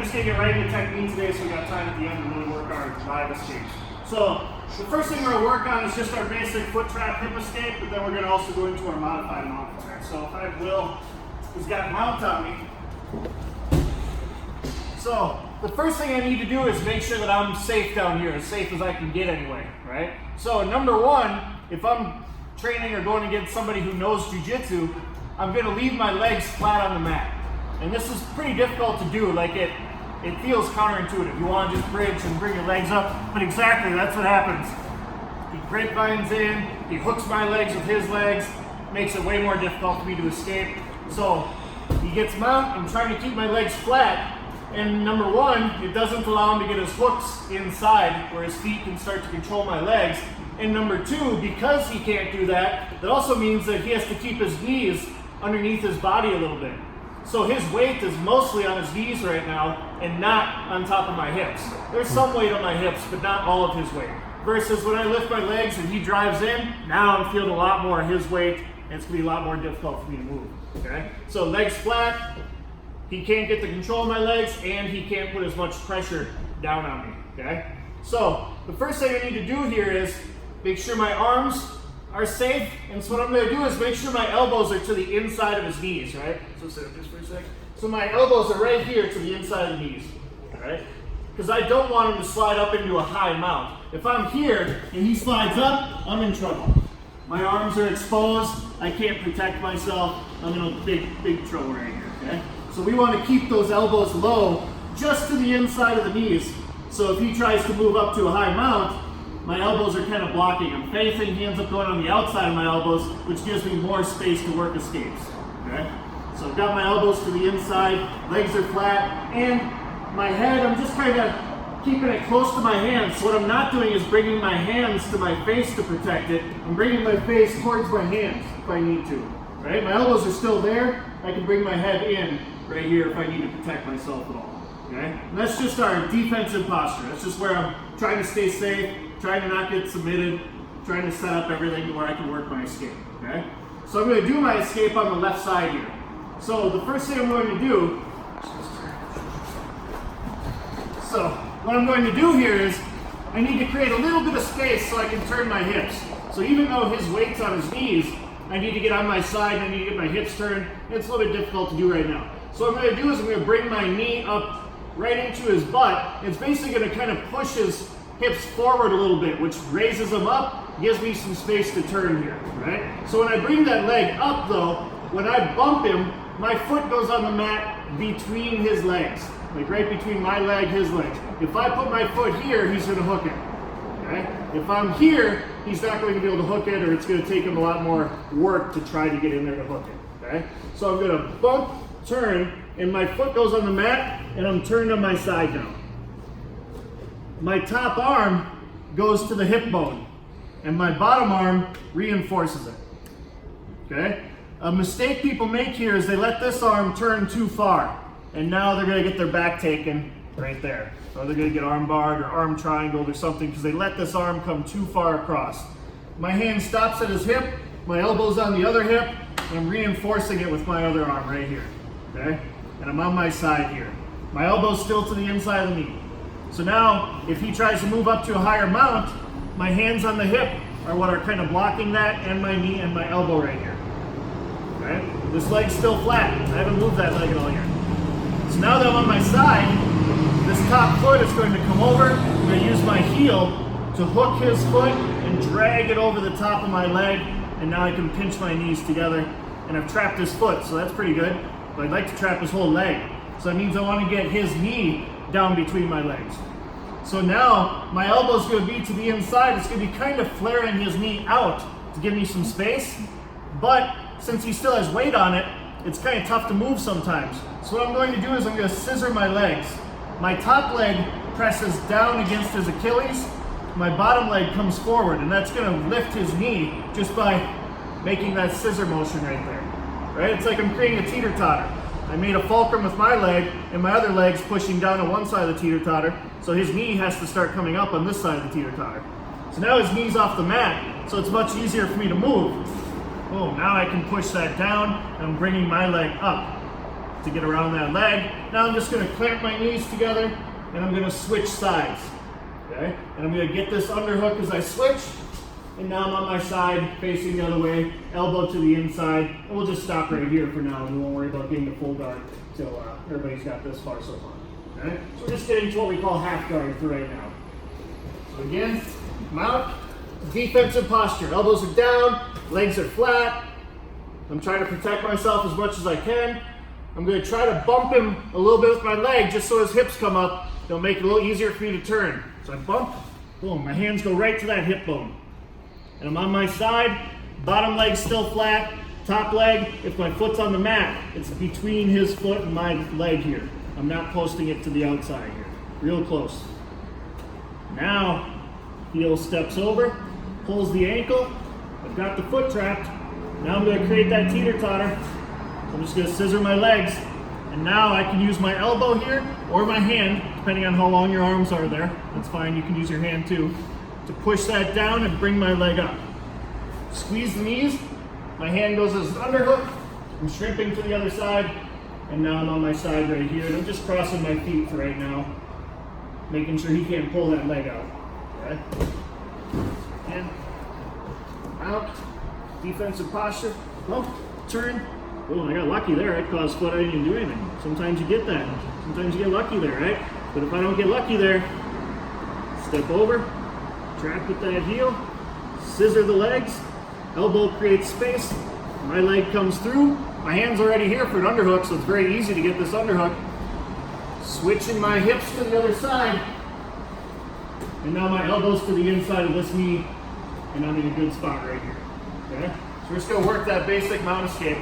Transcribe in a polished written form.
just gonna get right into technique today so we got time at the end to really work our live escapes. So the first thing we're gonna work on is just our basic foot trap hip escape, but then we're gonna also go into our modified mount from there. So if I have Will, who's got mount on me. So the first thing I need to do is make sure that I'm safe down here, as safe as I can get anyway, right? So number one, if I'm training or going against somebody who knows Jiu Jitsu, I'm gonna leave my legs flat on the mat. And this is pretty difficult to do, like it feels counterintuitive. You wanna just bridge and bring your legs up, but exactly, that's what happens. He grapevines in, he hooks my legs with his legs, makes it way more difficult for me to escape. So he gets mount, I'm trying to keep my legs flat, and number one, it doesn't allow him to get his hooks inside where his feet can start to control my legs. And number two, because he can't do that, that also means that he has to keep his knees underneath his body a little bit. So his weight is mostly on his knees right now and not on top of my hips. There's some weight on my hips, but not all of his weight. Versus when I lift my legs and he drives in, now I'm feeling a lot more of his weight and it's gonna be a lot more difficult for me to move, okay? So legs flat, he can't get the control of my legs and he can't put as much pressure down on me, okay? So the first thing I need to do here is make sure my arms are safe, and so what I'm going to do is make sure my elbows are to the inside of his knees, right? So sit up just for a second. So my elbows are right here to the inside of the knees, all right? Because I don't want him to slide up into a high mount. If I'm here and he slides up, I'm in trouble. My arms are exposed, I can't protect myself, I'm in a big trouble right here, okay? So we want to keep those elbows low, just to the inside of the knees. So if he tries to move up to a high mount, my elbows are kind of blocking him. If anything, he ends up going on the outside of my elbows, which gives me more space to work escapes, okay? So I've got my elbows to the inside, legs are flat, and my head, I'm just kind of keeping it close to my hands. So what I'm not doing is bringing my hands to my face to protect it. I'm bringing my face towards my hands if I need to, right? My elbows are still there. I can bring my head in right here if I need to protect myself at all, okay? And that's just our defensive posture. That's just where I'm trying to stay safe, trying to not get submitted, trying to set up everything to where I can work my escape, okay? So I'm going to do my escape on the left side here. So the first thing I'm going to do, what I'm going to do here is I need to create a little bit of space so I can turn my hips. So even though his weight's on his knees, I need to get on my side, I need to get my hips turned. It's a little bit difficult to do right now. So what I'm going to do is I'm going to bring my knee up right into his butt. It's basically going to kind of push his hips forward a little bit, which raises them up, gives me some space to turn here, right? So when I bring that leg up though, when I bump him, my foot goes on the mat between his legs, like right between my leg, his legs. If I put my foot here, he's gonna hook it, okay? If I'm here, he's not going to be able to hook it, or it's gonna take him a lot more work to try to get in there to hook it, okay? So I'm gonna bump, turn, and my foot goes on the mat, and I'm turned on my side now. My top arm goes to the hip bone, and my bottom arm reinforces it, okay? A mistake people make here is they let this arm turn too far, and now they're gonna get their back taken right there. Or they're gonna get arm barred or arm triangled or something because they let this arm come too far across. My hand stops at his hip, my elbow's on the other hip, and I'm reinforcing it with my other arm right here, okay? And I'm on my side here. My elbow's still to the inside of the knee. So now, if he tries to move up to a higher mount, my hands on the hip are what are kind of blocking that, and my knee and my elbow right here. Okay? This leg's still flat. I haven't moved that leg at all yet. So now that I'm on my side, this top foot is going to come over. I'm going to use my heel to hook his foot and drag it over the top of my leg, and now I can pinch my knees together, and I've trapped his foot, so that's pretty good. But I'd like to trap his whole leg. So that means I want to get his knee down between my legs. So now my elbow's going to be to the inside. It's going to be kind of flaring his knee out to give me some space. But since he still has weight on it, it's kind of tough to move sometimes. So what I'm going to do is I'm going to scissor my legs. My top leg presses down against his Achilles. My bottom leg comes forward, and that's going to lift his knee just by making that scissor motion right there. Right? It's like I'm creating a teeter-totter. I made a fulcrum with my leg, and my other leg's pushing down on one side of the teeter-totter, so his knee has to start coming up on this side of the teeter-totter. So now his knee's off the mat, so it's much easier for me to move. Oh, now I can push that down, and I'm bringing my leg up. to get around that leg. Now I'm just gonna clamp my knees together and I'm gonna switch sides, okay? And I'm gonna get this underhook as I switch, and now I'm on my side, facing the other way, elbow to the inside, and we'll just stop right here for now, and we won't worry about getting the full guard until everybody's got this far so far, okay? So we're just getting to what we call half guard for right now. So again, mount, defensive posture. Elbows are down, legs are flat. I'm trying to protect myself as much as I can. I'm gonna try to bump him a little bit with my leg just so his hips come up. It'll make it a little easier for me to turn. So I bump, boom, my hands go right to that hip bone. And I'm on my side, bottom leg still flat, top leg, if my foot's on the mat, it's between his foot and my leg here. I'm not posting it to the outside here, real close. Now, heel steps over, pulls the ankle, I've got the foot trapped. Now I'm gonna create that teeter-totter. I'm just gonna scissor my legs, and now I can use my elbow here or my hand, depending on how long your arms are there. That's fine, you can use your hand too, to push that down and bring my leg up. Squeeze the knees, my hand goes as an underhook, I'm shrimping to the other side, and now I'm on my side right here, and I'm just crossing my feet for right now, making sure he can't pull that leg out, okay? And out, defensive posture, oh, turn. Oh, I got lucky there, I caused foot, I didn't even do anything. Sometimes you get that, sometimes you get lucky there, right? But if I don't get lucky there, step over, trap with that heel, scissor the legs, elbow creates space, my leg comes through, my hand's already here for an underhook, so it's very easy to get this underhook. Switching my hips to the other side, and now my elbows to the inside of this knee, and I'm in a good spot right here, okay? So we're just gonna work that basic mount escape.